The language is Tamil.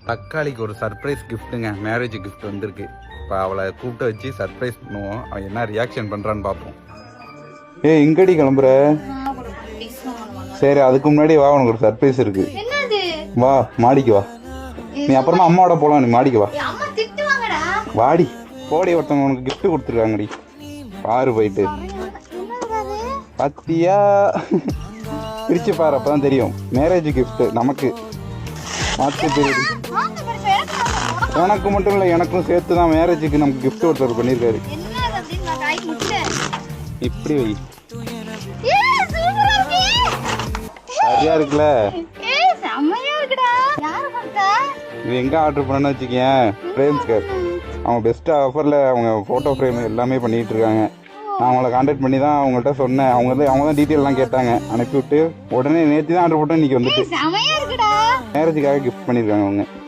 தக்காளிக்கு ஒரு சர்ப்ரைஸ் கிஃப்ட்டுங்க, மேரேஜ் கிஃப்ட் வந்திருக்கு. இப்போ அவளை கூப்பிட்டு வச்சு சர்ப்ரைஸ் பண்ணுவோம். அவன் என்ன ரியாக்ஷன் பண்ணுறான்னு பார்ப்போம். எங்கடி கிளம்புற? சரி, அதுக்கு முன்னாடி வா, உனக்கு ஒரு சர்ப்ரைஸ் இருக்கு. வா, மாடிக்கு வா. நீ அப்புறமா அம்மாவோட போலாம், நீ மாடிக்கு வா. வாடி போடி, ஒருத்தவங்க உனக்கு கிஃப்ட் கொடுத்துருக்காங்கடி, பாரு போயிட்டு. பத்தியா? பிரிச்சு பாரு, அப்பதான் தெரியும். மேரேஜ் கிஃப்ட் நமக்கு மாற்றி தெரியுது. உனக்கு மட்டும் இல்லை, எனக்கும் சேர்த்து தான் மேரேஜுக்கு நமக்கு கிஃப்ட் ஒருத்தர் பண்ணியிருக்காரு. இப்படி வை, சரியா இருக்குல்ல? இது எங்க ஆர்டர் பண்ணு வச்சுக்கேன், ஃப்ரேம்ஸ்கர். அவங்க பெஸ்ட் ஆஃபரில் அவங்க ஃபோட்டோ ஃப்ரேம் எல்லாமே பண்ணிகிட்டு இருக்காங்க. நான் அவங்கள கான்டாக்ட் பண்ணி தான் அவங்கள்ட்ட சொன்னேன். அவங்க தான் டீட்டெயிலெலாம் கேட்டாங்க, அனுப்பிவிட்டு உடனே நேற்று தான் ஆர்டர் போட்டேன். இன்றைக்கி வந்துட்டு மேரேஜுக்காக கிஃப்ட் பண்ணியிருக்காங்க அவங்க.